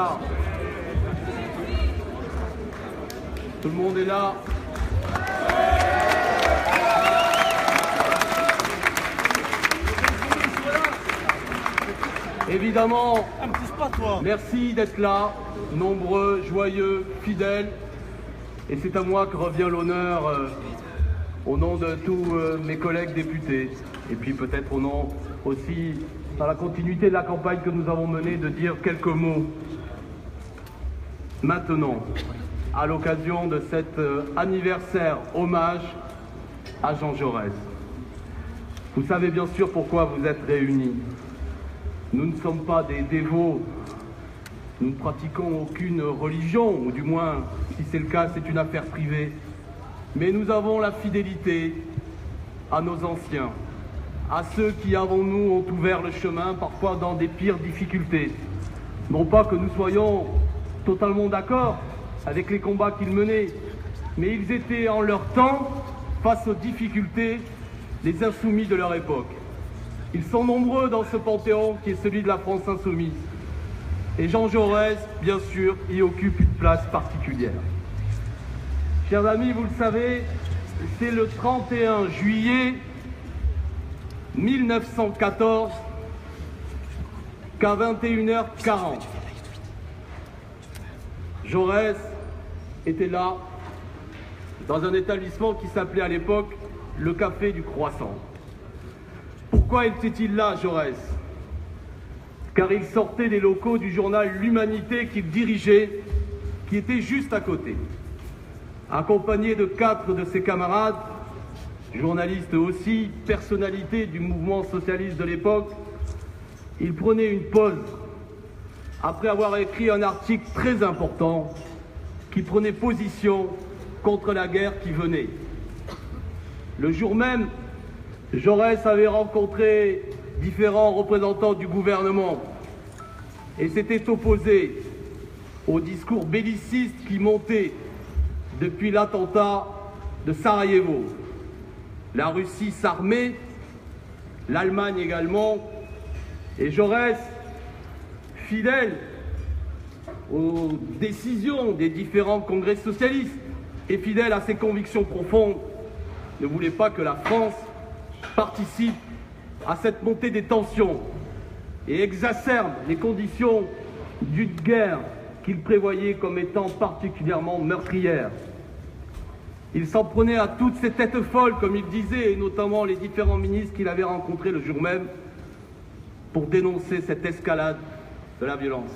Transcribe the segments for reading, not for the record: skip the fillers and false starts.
là? Tout le monde est là? Évidemment, merci d'être là, nombreux, joyeux, fidèles. Et c'est à moi que revient l'honneur, au nom de tous mes collègues députés. Et puis peut-être au nom aussi, dans la continuité de la campagne que nous avons menée, de dire quelques mots. Maintenant, à l'occasion de cet anniversaire hommage à Jean Jaurès. Vous savez bien sûr pourquoi vous êtes réunis. Nous ne sommes pas des dévots, nous ne pratiquons aucune religion, ou du moins, si c'est le cas, c'est une affaire privée. Mais nous avons la fidélité à nos anciens, à ceux qui, avant nous, ont ouvert le chemin, parfois dans des pires difficultés. Non pas que nous soyons totalement d'accord avec les combats qu'ils menaient, mais ils étaient en leur temps, face aux difficultés, les insoumis de leur époque. Ils sont nombreux dans ce panthéon qui est celui de la France insoumise. Et Jean Jaurès, bien sûr, y occupe une place particulière. Chers amis, vous le savez, c'est le 31 juillet 1914 qu'à 21h40, Jaurès était là, dans un établissement qui s'appelait à l'époque le Café du Croissant. Pourquoi était-il là, Jaurès? Car il sortait des locaux du journal L'Humanité qu'il dirigeait, qui était juste à côté. Accompagné de 4 de ses camarades, journalistes aussi, personnalités du mouvement socialiste de l'époque, il prenait une pause après avoir écrit un article très important qui prenait position contre la guerre qui venait. Le jour même, Jaurès avait rencontré différents représentants du gouvernement et s'était opposé au discours belliciste qui montait depuis l'attentat de Sarajevo. La Russie s'armait, l'Allemagne également, et Jaurès, fidèle aux décisions des différents congrès socialistes et fidèle à ses convictions profondes, ne voulait pas que la France participe à cette montée des tensions et exacerbe les conditions d'une guerre qu'il prévoyait comme étant particulièrement meurtrière. Il s'en prenait à toutes ces têtes folles, comme il disait, et notamment les différents ministres qu'il avait rencontrés le jour même, pour dénoncer cette escalade de la violence.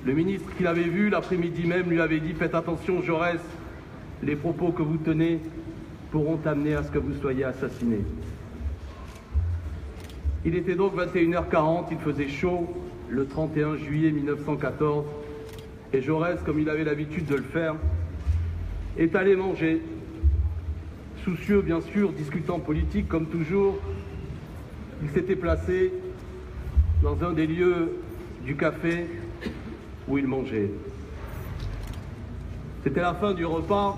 Le ministre qu'il avait vu l'après-midi même lui avait dit « Faites attention, Jaurès, les propos que vous tenez pourront amener à ce que vous soyez assassiné. » Il était donc 21h40, il faisait chaud, le 31 juillet 1914, et Jaurès, comme il avait l'habitude de le faire, est allé manger, soucieux bien sûr, discutant politique comme toujours. Il s'était placé dans un des lieux du café où il mangeait. C'était la fin du repas.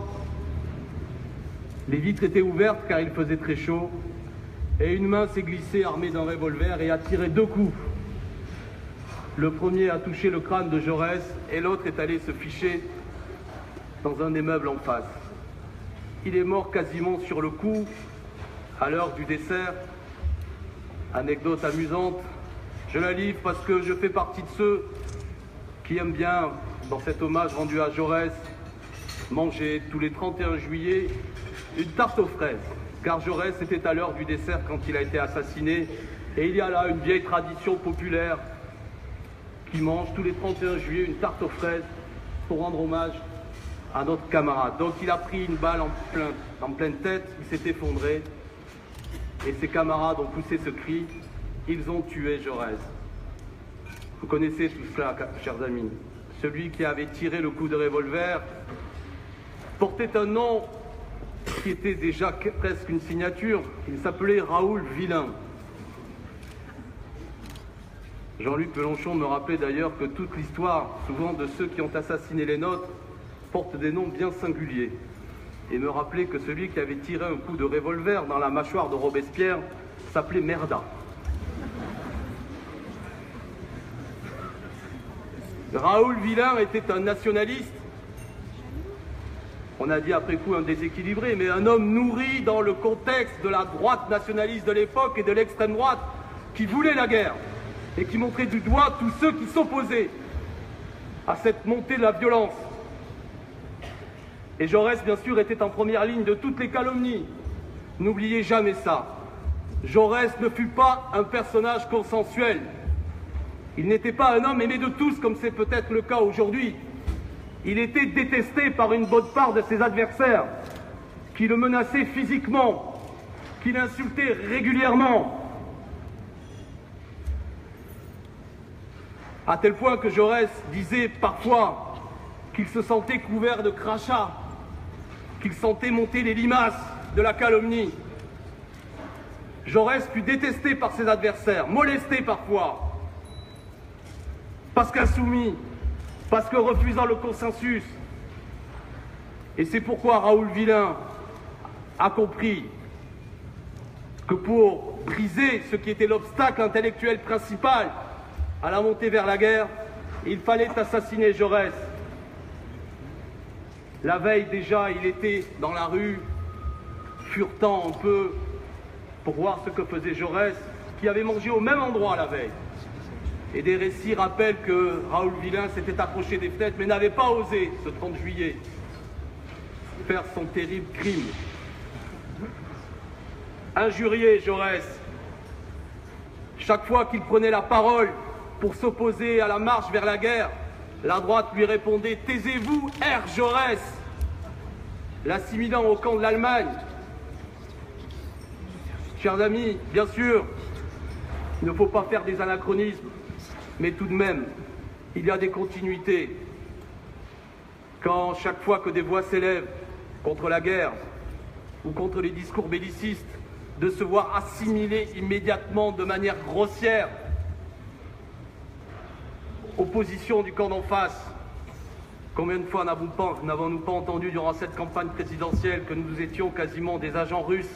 Les vitres étaient ouvertes car il faisait très chaud et une main s'est glissée armée d'un revolver et a tiré 2 coups. Le premier a touché le crâne de Jaurès et l'autre est allé se ficher dans un des meubles en face. Il est mort quasiment sur le coup, à l'heure du dessert. Anecdote amusante, je la livre parce que je fais partie de ceux qui aiment bien, dans cet hommage rendu à Jaurès, manger tous les 31 juillet une tarte aux fraises. Car Jaurès était à l'heure du dessert quand il a été assassiné. Et il y a là une vieille tradition populaire qui mange tous les 31 juillet une tarte aux fraises pour rendre hommage à notre camarade. Donc il a pris une balle en pleine tête, il s'est effondré et ses camarades ont poussé ce cri, ils ont tué Jaurès. Vous connaissez tout cela, chers amis. Celui qui avait tiré le coup de revolver portait un nom qui était déjà presque une signature, il s'appelait Raoul Villain. Jean-Luc Mélenchon me rappelait d'ailleurs que toute l'histoire, souvent de ceux qui ont assassiné les nôtres, porte des noms bien singuliers. Et me rappelait que celui qui avait tiré un coup de revolver dans la mâchoire de Robespierre s'appelait Merda. Raoul Villain était un nationaliste, on a dit après coup un déséquilibré, mais un homme nourri dans le contexte de la droite nationaliste de l'époque et de l'extrême droite qui voulait la guerre et qui montrait du doigt tous ceux qui s'opposaient à cette montée de la violence. Et Jaurès, bien sûr, était en première ligne de toutes les calomnies. N'oubliez jamais ça. Jaurès ne fut pas un personnage consensuel. Il n'était pas un homme aimé de tous, comme c'est peut-être le cas aujourd'hui. Il était détesté par une bonne part de ses adversaires, qui le menaçaient physiquement, qui l'insultaient régulièrement. À tel point que Jaurès disait parfois qu'il se sentait couvert de crachats, qu'il sentait monter les limaces de la calomnie. Jaurès fut détesté par ses adversaires, molesté parfois, parce qu'insoumis, parce que refusant le consensus. Et c'est pourquoi Raoul Villain a compris que pour briser ce qui était l'obstacle intellectuel principal à la montée vers la guerre, il fallait assassiner Jaurès. La veille déjà, il était dans la rue, furetant un peu pour voir ce que faisait Jaurès, qui avait mangé au même endroit la veille. Et des récits rappellent que Raoul Villain s'était approché des fenêtres, mais n'avait pas osé, ce 30 juillet, faire son terrible crime. Injurié, Jaurès. Chaque fois qu'il prenait la parole pour s'opposer à la marche vers la guerre, la droite lui répondait « Taisez-vous, Herr Jaurès !» l'assimilant au camp de l'Allemagne. Chers amis, bien sûr, il ne faut pas faire des anachronismes, mais tout de même, il y a des continuités. Quand chaque fois que des voix s'élèvent contre la guerre ou contre les discours bellicistes, de se voir assimiler immédiatement de manière grossière aux positions du camp d'en face. Combien de fois n'avons-nous pas entendu durant cette campagne présidentielle que nous étions quasiment des agents russes,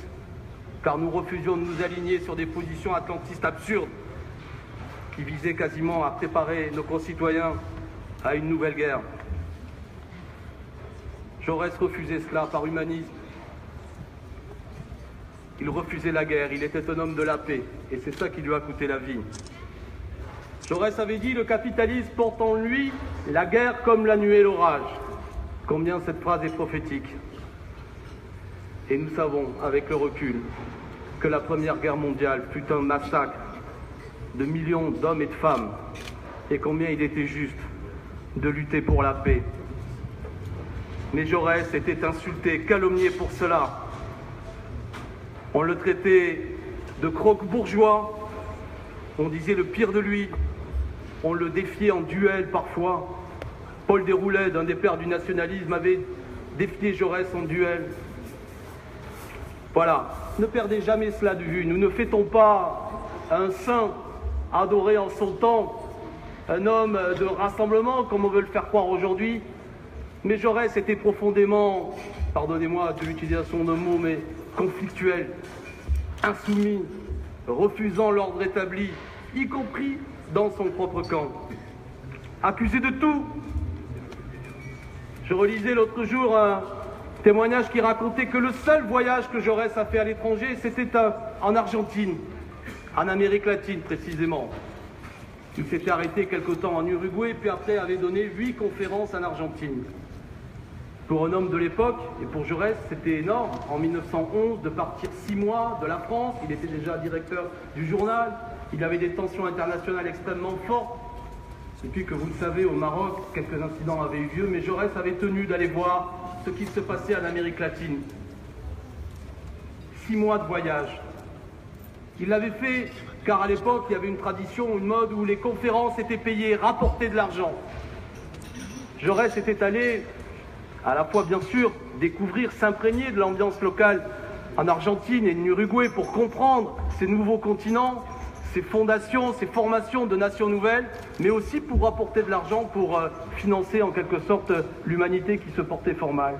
car nous refusions de nous aligner sur des positions atlantistes absurdes qui visaient quasiment à préparer nos concitoyens à une nouvelle guerre. Jaurès refusait cela par humanisme. Il refusait la guerre, il était un homme de la paix, et c'est ça qui lui a coûté la vie. Jaurès avait dit « Le capitalisme porte en lui la guerre comme la nuée et l'orage ». Combien cette phrase est prophétique. Et nous savons, avec le recul, que la Première Guerre mondiale fut un massacre de millions d'hommes et de femmes, et combien il était juste de lutter pour la paix. Mais Jaurès était insulté, calomnié pour cela. On le traitait de croque-bourgeois, on disait le pire de lui, on le défiait en duel parfois. Paul Déroulède, un des pères du nationalisme, avait défié Jaurès en duel. Voilà, ne perdez jamais cela de vue. Nous ne fêtons pas un saint adoré en son temps, un homme de rassemblement, comme on veut le faire croire aujourd'hui. Mais Jaurès était profondément, pardonnez-moi de l'utilisation d'un mot, mais conflictuel, insoumis, refusant l'ordre établi, y compris dans son propre camp. Accusé de tout. Je relisais l'autre jour un témoignage qui racontait que le seul voyage que Jaurès a fait à l'étranger, c'était en Argentine, en Amérique latine précisément. Il s'était arrêté quelque temps en Uruguay, puis après avait donné 8 conférences en Argentine. Pour un homme de l'époque, et pour Jaurès, c'était énorme, en 1911, de partir 6 mois de la France. Il était déjà directeur du journal, il avait des tensions internationales extrêmement fortes. Et puis que vous le savez, au Maroc, quelques incidents avaient eu lieu, mais Jaurès avait tenu d'aller voir ce qui se passait en Amérique latine. 6 mois de voyage. Il l'avait fait car à l'époque, il y avait une tradition, une mode où les conférences étaient payées, rapportaient de l'argent. Jaurès était allé à la fois, bien sûr, découvrir, s'imprégner de l'ambiance locale en Argentine et en Uruguay pour comprendre ces nouveaux continents, ces fondations, ces formations de nations nouvelles, mais aussi pour apporter de l'argent pour financer en quelque sorte l'humanité qui se portait fort mal.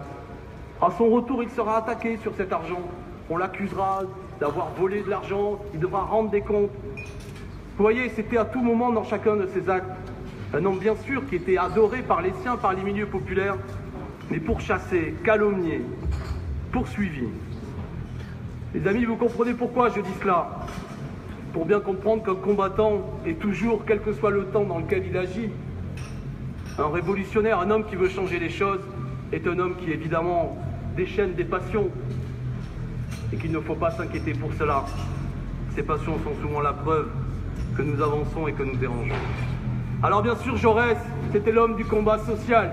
À son retour, il sera attaqué sur cet argent. On l'accusera d'avoir volé de l'argent, il devra rendre des comptes. Vous voyez, c'était à tout moment dans chacun de ces actes Un homme bien sûr qui était adoré par les siens, par les milieux populaires, mais pourchassé, calomnié, poursuivi. Les amis, vous comprenez pourquoi je dis cela? Pour bien comprendre qu'un combattant est toujours, quel que soit le temps dans lequel il agit, un révolutionnaire, un homme qui veut changer les choses, est un homme qui évidemment déchaîne des passions et qu'il ne faut pas s'inquiéter pour cela. Ces passions sont souvent la preuve que nous avançons et que nous dérangeons. Alors bien sûr, Jaurès, c'était l'homme du combat social.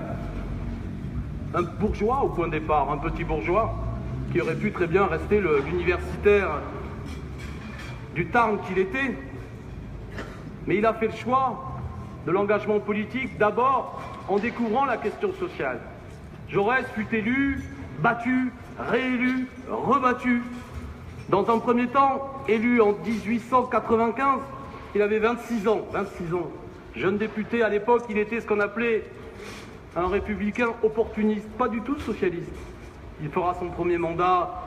Un bourgeois au point de départ, un petit bourgeois qui aurait pu très bien rester l'universitaire du Tarn qu'il était. Mais il a fait le choix de l'engagement politique, d'abord en découvrant la question sociale. Jaurès fut élu, battu, réélu, rebattu. Dans un premier temps, élu en 1895, il avait 26 ans. Jeune député à l'époque, il était ce qu'on appelait un républicain opportuniste, pas du tout socialiste. Il fera son premier mandat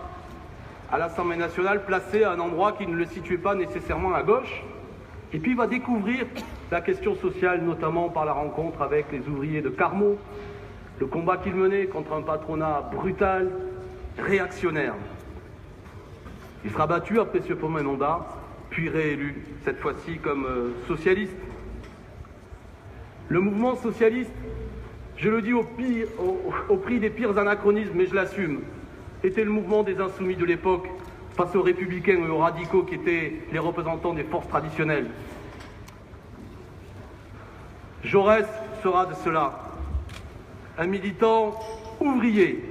à l'Assemblée nationale, placé à un endroit qui ne le situait pas nécessairement à gauche. Et puis il va découvrir la question sociale, notamment par la rencontre avec les ouvriers de Carmaux, le combat qu'il menait contre un patronat brutal, réactionnaire. Il sera battu après ce premier mandat, puis réélu, cette fois-ci comme socialiste. Le mouvement socialiste, je le dis au prix des pires anachronismes, mais je l'assume, était le mouvement des insoumis de l'époque face aux républicains et aux radicaux qui étaient les représentants des forces traditionnelles. Jaurès sera de cela, un militant ouvrier,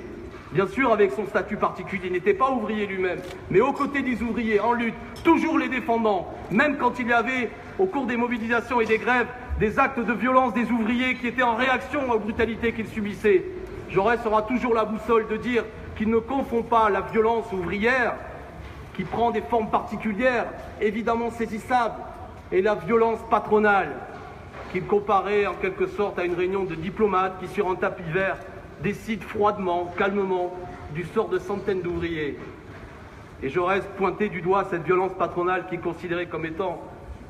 bien sûr avec son statut particulier, il n'était pas ouvrier lui-même, mais aux côtés des ouvriers, en lutte, toujours les défendant, même quand il y avait, au cours des mobilisations et des grèves, des actes de violence des ouvriers qui étaient en réaction aux brutalités qu'ils subissaient. Jaurès aura toujours la boussole de dire qu'il ne confond pas la violence ouvrière, qui prend des formes particulières, évidemment saisissables, et la violence patronale, qu'il comparait en quelque sorte à une réunion de diplomates qui, sur un tapis vert, décident froidement, calmement, du sort de centaines d'ouvriers. Et Jaurès pointait du doigt cette violence patronale qu'il considérait comme étant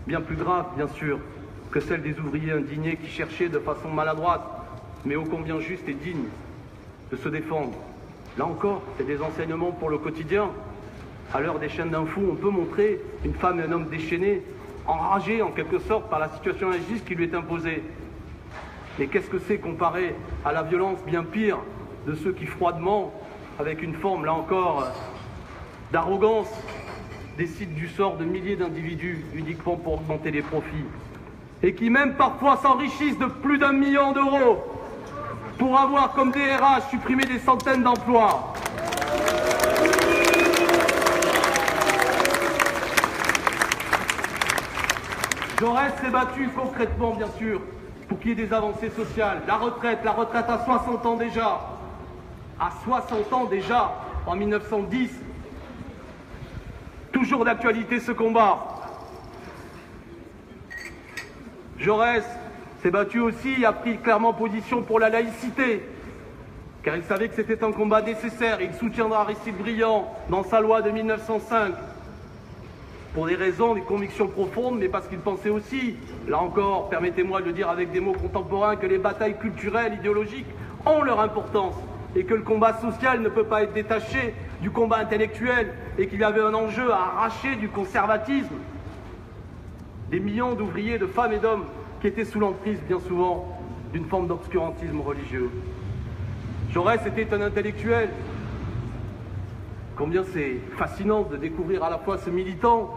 bien plus grave, bien sûr, que celle des ouvriers indignés qui cherchaient de façon maladroite, mais ô combien juste et digne, de se défendre. Là encore, c'est des enseignements pour le quotidien. À l'heure des chaînes d'infos, on peut montrer une femme et un homme déchaînés, enragés en quelque sorte par la situation injuste qui lui est imposée. Mais qu'est-ce que c'est comparé à la violence bien pire de ceux qui froidement, avec une forme là encore d'arrogance, décident du sort de milliers d'individus uniquement pour augmenter les profits et qui même parfois s'enrichissent de plus d'1 million d'euros pour avoir comme DRH supprimé des centaines d'emplois. Jaurès s'est battu concrètement, bien sûr, pour qu'il y ait des avancées sociales. La retraite à 60 ans déjà. À 60 ans déjà, en 1910. Toujours d'actualité ce combat. Jaurès s'est battu aussi, a pris clairement position pour la laïcité, car il savait que c'était un combat nécessaire. Il soutiendra Aristide Briand dans sa loi de 1905, pour des raisons, des convictions profondes, mais parce qu'il pensait aussi, là encore, permettez-moi de le dire avec des mots contemporains, que les batailles culturelles, idéologiques ont leur importance, et que le combat social ne peut pas être détaché du combat intellectuel, et qu'il y avait un enjeu à arracher du conservatisme des millions d'ouvriers, de femmes et d'hommes qui étaient sous l'emprise, bien souvent, d'une forme d'obscurantisme religieux. Jaurès était un intellectuel. Combien c'est fascinant de découvrir à la fois ce militant,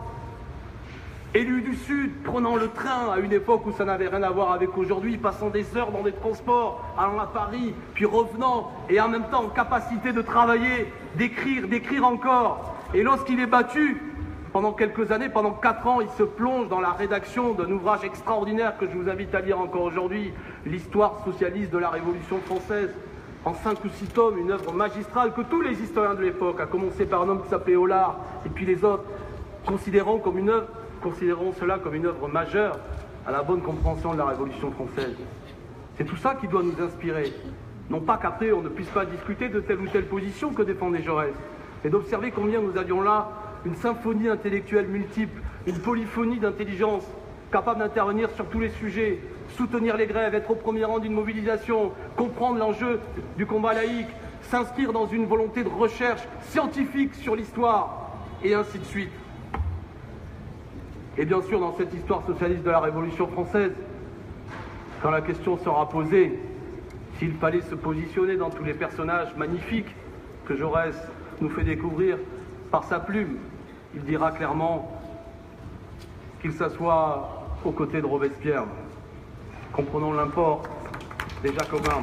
élu du Sud, prenant le train à une époque où ça n'avait rien à voir avec aujourd'hui, passant des heures dans des transports, allant à Paris, puis revenant, et en même temps en capacité de travailler, d'écrire encore. Et lorsqu'il est battu, pendant quelques années, pendant 4 ans, il se plonge dans la rédaction d'un ouvrage extraordinaire que je vous invite à lire encore aujourd'hui, l'histoire socialiste de la Révolution française, en 5 ou 6 tomes, une œuvre magistrale que tous les historiens de l'époque, à commencer par un homme qui s'appelait Hollard, et puis les autres, considérons cela comme une œuvre majeure à la bonne compréhension de la Révolution française. C'est tout ça qui doit nous inspirer. Non pas qu'après on ne puisse pas discuter de telle ou telle position que défendait Jaurès, mais d'observer combien nous avions là une symphonie intellectuelle multiple, une polyphonie d'intelligence capable d'intervenir sur tous les sujets, soutenir les grèves, être au premier rang d'une mobilisation, comprendre l'enjeu du combat laïque, s'inscrire dans une volonté de recherche scientifique sur l'histoire, et ainsi de suite. Et bien sûr, dans cette histoire socialiste de la Révolution française, quand la question sera posée, s'il fallait se positionner dans tous les personnages magnifiques que Jaurès nous fait découvrir par sa plume, il dira clairement qu'il s'assoit aux côtés de Robespierre. Comprenons l'import des Jacobins.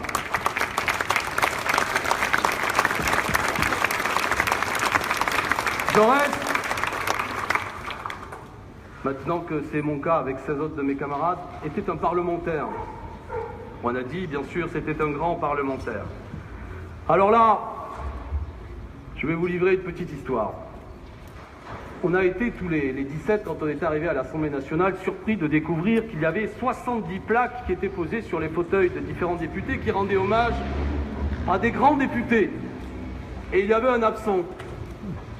Jaurès, maintenant que c'est mon cas avec 16 autres de mes camarades, était un parlementaire. On a dit, bien sûr, c'était un grand parlementaire. Alors là, je vais vous livrer une petite histoire. On a été tous les 17, quand on est arrivé à l'Assemblée nationale, surpris de découvrir qu'il y avait 70 plaques qui étaient posées sur les fauteuils de différents députés qui rendaient hommage à des grands députés. Et il y avait un absent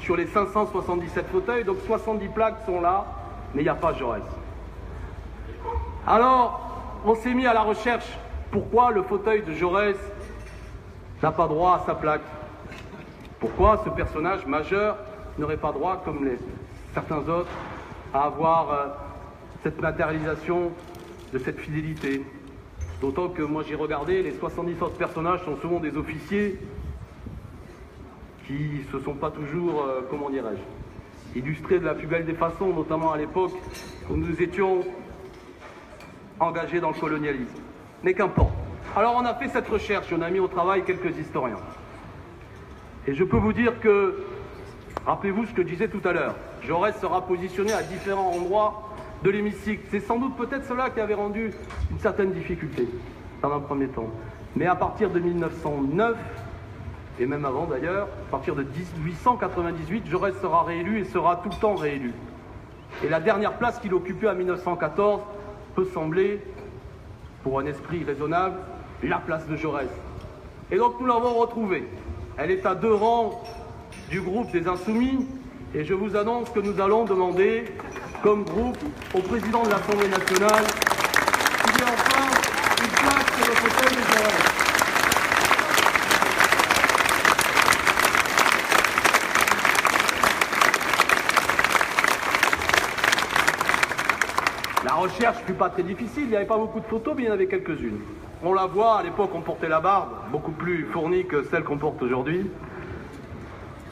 sur les 577 fauteuils, donc 70 plaques sont là, mais il n'y a pas Jaurès. Alors, on s'est mis à la recherche. Pourquoi le fauteuil de Jaurès n'a pas droit à sa plaque? Pourquoi ce personnage majeur n'aurait pas droit, comme certains autres, à avoir cette matérialisation de cette fidélité? D'autant que moi j'ai regardé, les 70 autres personnages sont souvent des officiers qui ne se sont pas toujours, comment dirais-je, illustrés de la plus belle des façons, notamment à l'époque où nous étions engagés dans le colonialisme. Mais qu'importe. Alors on a fait cette recherche, on a mis au travail quelques historiens. Et je peux vous dire que, rappelez-vous ce que je disais tout à l'heure, Jaurès sera positionné à différents endroits de l'hémicycle. C'est sans doute peut-être cela qui avait rendu une certaine difficulté, dans un premier temps. Mais à partir de 1909, et même avant d'ailleurs, à partir de 1898, Jaurès sera réélu et sera tout le temps réélu. Et la dernière place qu'il occupait en 1914 peut sembler, pour un esprit raisonnable, la place de Jaurès. Et donc nous l'avons retrouvée. Elle est à 2 rangs du groupe des Insoumis, et je vous annonce que nous allons demander, comme groupe, au président de l'Assemblée nationale qu'il y ait enfin une place sur le fauteuil de Jaurès. La recherche ne fut pas très difficile, il n'y avait pas beaucoup de photos, mais il y en avait quelques-unes. On la voit, à l'époque on portait la barbe, beaucoup plus fournie que celle qu'on porte aujourd'hui.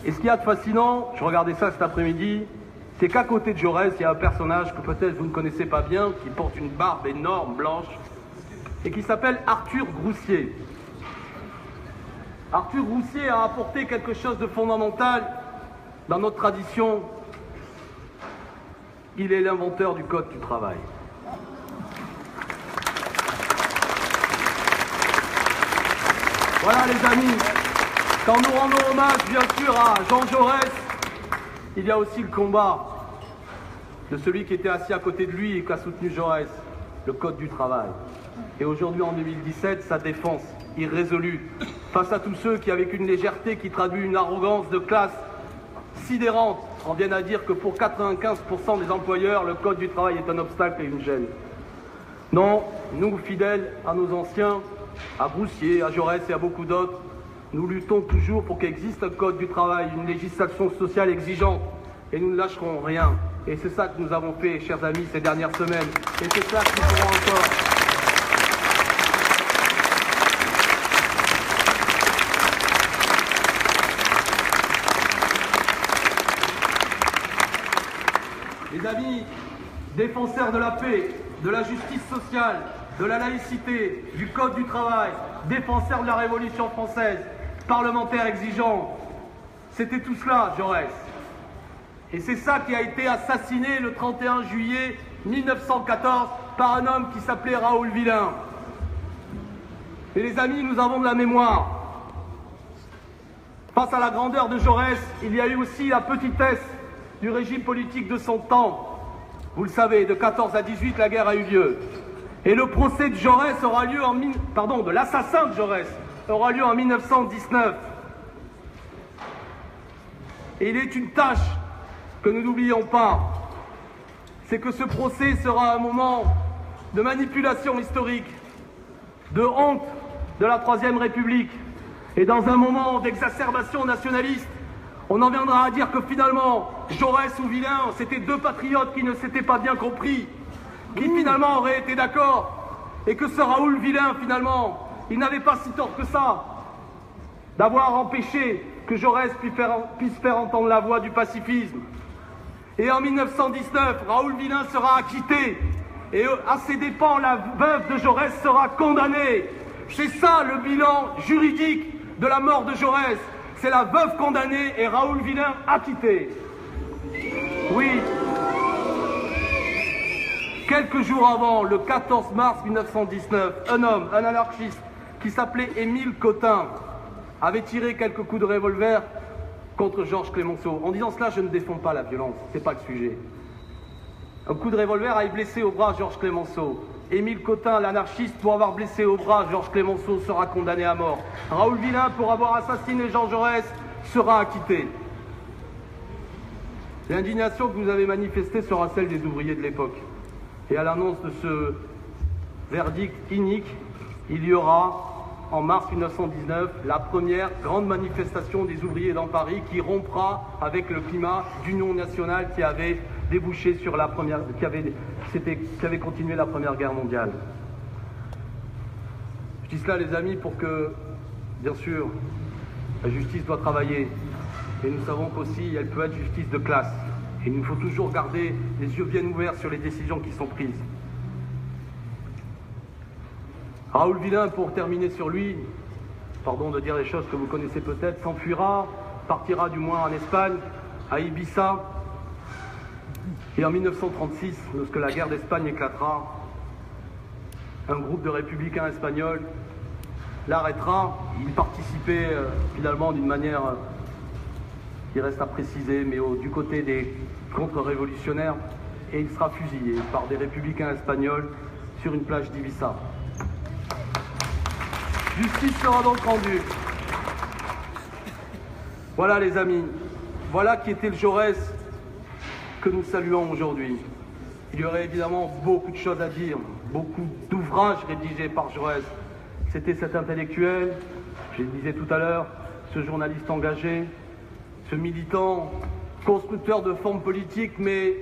Et ce qu'il y a de fascinant, je regardais ça cet après-midi, c'est qu'à côté de Jaurès, il y a un personnage que peut-être vous ne connaissez pas bien, qui porte une barbe énorme, blanche, et qui s'appelle Arthur Groussier. Arthur Groussier a apporté quelque chose de fondamental dans notre tradition. Il est l'inventeur du Code du travail. Voilà les amis, quand nous rendons hommage bien sûr à Jean Jaurès, il y a aussi le combat de celui qui était assis à côté de lui et qui a soutenu Jaurès, le Code du travail. Et aujourd'hui en 2017, sa défense irrésolue face à tous ceux qui avec une légèreté qui traduit une arrogance de classe sidérante en viennent à dire que pour 95% des employeurs, le Code du travail est un obstacle et une gêne. Non, nous, fidèles à nos anciens, à Groussier, à Jaurès et à beaucoup d'autres, nous luttons toujours pour qu'il existe un Code du travail, une législation sociale exigeante, et nous ne lâcherons rien. Et c'est ça que nous avons fait, chers amis, ces dernières semaines. Et c'est ça que nous ferons encore. Les amis, défenseurs de la paix, de la justice sociale, de la laïcité, du Code du travail, défenseurs de la Révolution française, parlementaires exigeants, c'était tout cela, Jaurès. Et c'est ça qui a été assassiné le 31 juillet 1914 par un homme qui s'appelait Raoul Villain. Et les amis, nous avons de la mémoire. Face à la grandeur de Jaurès, il y a eu aussi la petitesse du régime politique de son temps. Vous le savez, de 14 à 18, la guerre a eu lieu. Et le procès de Jaurès aura lieu de l'assassin de Jaurès aura lieu en 1919. Et il est une tâche que nous n'oublions pas, c'est que ce procès sera un moment de manipulation historique, de honte de la Troisième République, et dans un moment d'exacerbation nationaliste, on en viendra à dire que finalement, Jaurès ou Villain, c'était deux patriotes qui ne s'étaient pas bien compris, qui finalement auraient été d'accord, et que ce Raoul Villain, finalement, il n'avait pas si tort que ça, d'avoir empêché que Jaurès puisse faire entendre la voix du pacifisme. Et en 1919, Raoul Villain sera acquitté, et à ses dépens, la veuve de Jaurès sera condamnée. C'est ça le bilan juridique de la mort de Jaurès. C'est la veuve condamnée et Raoul Villain acquitté. Oui. Quelques jours avant, le 14 mars 1919, un homme, un anarchiste, qui s'appelait Émile Cotin, avait tiré quelques coups de revolver contre Georges Clemenceau. En disant cela, je ne défends pas la violence, c'est pas le sujet. Un coup de revolver a blessé au bras Georges Clemenceau. Émile Cotin, l'anarchiste, pour avoir blessé au bras Georges Clemenceau, sera condamné à mort. Raoul Villain, pour avoir assassiné Jean Jaurès, sera acquitté. L'indignation que vous avez manifestée sera celle des ouvriers de l'époque. Et à l'annonce de ce verdict inique, il y aura, en mars 1919, la première grande manifestation des ouvriers dans Paris qui rompra avec le climat d'union nationale qui avait débouché sur la première, qui avait continué la Première Guerre mondiale. Je dis cela, les amis, pour que, bien sûr, la justice doit travailler. Et nous savons qu'aussi, elle peut être justice de classe. Et il nous faut toujours garder les yeux bien ouverts sur les décisions qui sont prises. Raoul Villain, pour terminer sur lui, pardon de dire les choses que vous connaissez peut-être, s'enfuira, partira du moins en Espagne, à Ibiza. Et en 1936, lorsque la guerre d'Espagne éclatera, un groupe de républicains espagnols l'arrêtera. Il participait finalement d'une manière qui reste à préciser, mais du côté des contre-révolutionnaires, et il sera fusillé par des républicains espagnols sur une plage d'Ibiza. Justice sera donc rendue. Voilà les amis, voilà qui était le Jaurès que nous saluons aujourd'hui. Il y aurait évidemment beaucoup de choses à dire, beaucoup d'ouvrages rédigés par Jaurès. C'était cet intellectuel, je le disais tout à l'heure, ce journaliste engagé, ce militant, constructeur de formes politiques, mais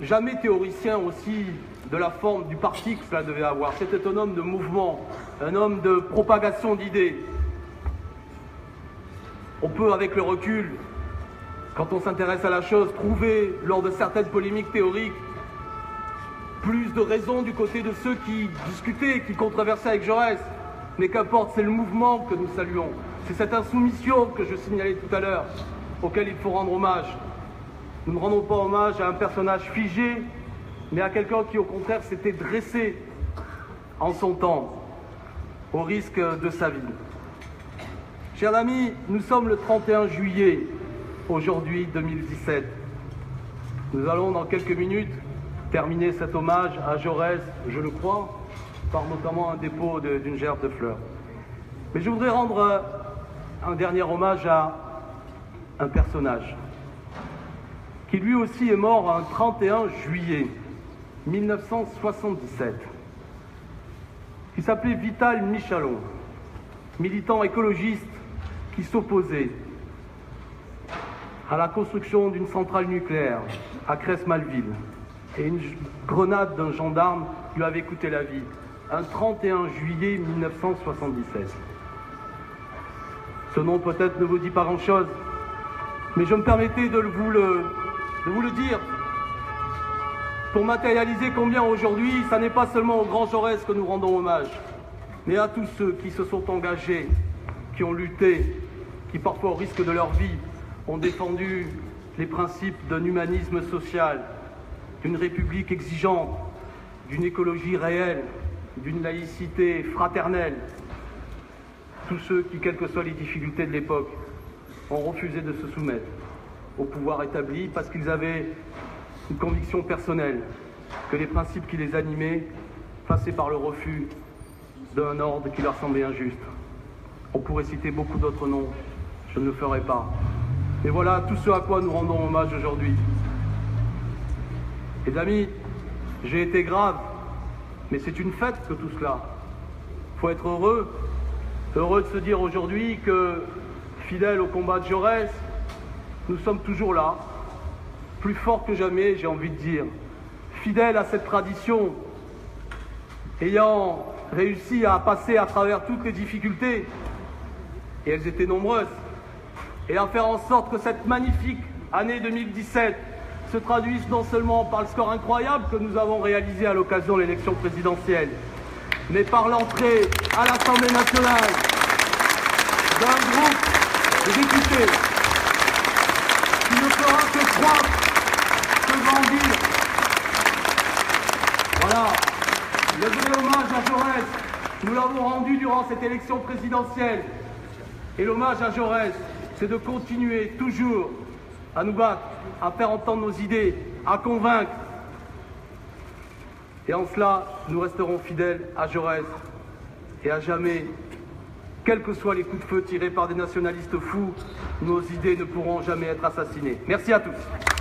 jamais théoricien aussi de la forme du parti que cela devait avoir. C'était un homme de mouvement, un homme de propagation d'idées. On peut, avec le recul, quand on s'intéresse à la chose, trouver, lors de certaines polémiques théoriques, plus de raisons du côté de ceux qui discutaient, qui controversaient avec Jaurès. Mais qu'importe, c'est le mouvement que nous saluons. C'est cette insoumission que je signalais tout à l'heure, auquel il faut rendre hommage. Nous ne rendons pas hommage à un personnage figé, mais à quelqu'un qui, au contraire, s'était dressé en son temps, au risque de sa vie. Chers amis, nous sommes le 31 juillet, aujourd'hui 2017. Nous allons dans quelques minutes terminer cet hommage à Jaurès, je le crois, par notamment un dépôt d'une gerbe de fleurs. Mais je voudrais rendre un dernier hommage à un personnage qui lui aussi est mort un 31 juillet 1977, qui s'appelait Vital Michalon, militant écologiste qui s'opposait à la construction d'une centrale nucléaire à Cress-Malville, et une grenade d'un gendarme lui avait coûté la vie, un 31 juillet 1977. Ce nom peut-être ne vous dit pas grand-chose, mais je me permettais de vous le dire pour matérialiser combien aujourd'hui, ça n'est pas seulement au grand Jaurès que nous rendons hommage, mais à tous ceux qui se sont engagés, qui ont lutté, qui parfois au risque de leur vie ont défendu les principes d'un humanisme social, d'une république exigeante, d'une écologie réelle, d'une laïcité fraternelle. Tous ceux qui, quelles que soient les difficultés de l'époque, ont refusé de se soumettre au pouvoir établi parce qu'ils avaient une conviction personnelle que les principes qui les animaient passaient par le refus d'un ordre qui leur semblait injuste. On pourrait citer beaucoup d'autres noms, je ne le ferai pas. Mais voilà tout ce à quoi nous rendons hommage aujourd'hui. Les amis, j'ai été grave, mais c'est une fête que tout cela. Il faut être heureux de se dire aujourd'hui que, fidèles au combat de Jaurès, nous sommes toujours là, plus forts que jamais, j'ai envie de dire, fidèles à cette tradition, ayant réussi à passer à travers toutes les difficultés, et elles étaient nombreuses, et à faire en sorte que cette magnifique année 2017 se traduise non seulement par le score incroyable que nous avons réalisé à l'occasion de l'élection présidentielle, mais par l'entrée à l'Assemblée nationale d'un groupe de députés qui ne fera que croître, que grandir. Voilà, le vrai hommage à Jaurès, nous l'avons rendu durant cette élection présidentielle. Et l'hommage à Jaurès, c'est de continuer toujours à nous battre, à faire entendre nos idées, à convaincre. Et en cela, nous resterons fidèles à Jaurès et à jamais, quels que soient les coups de feu tirés par des nationalistes fous, nos idées ne pourront jamais être assassinées. Merci à tous.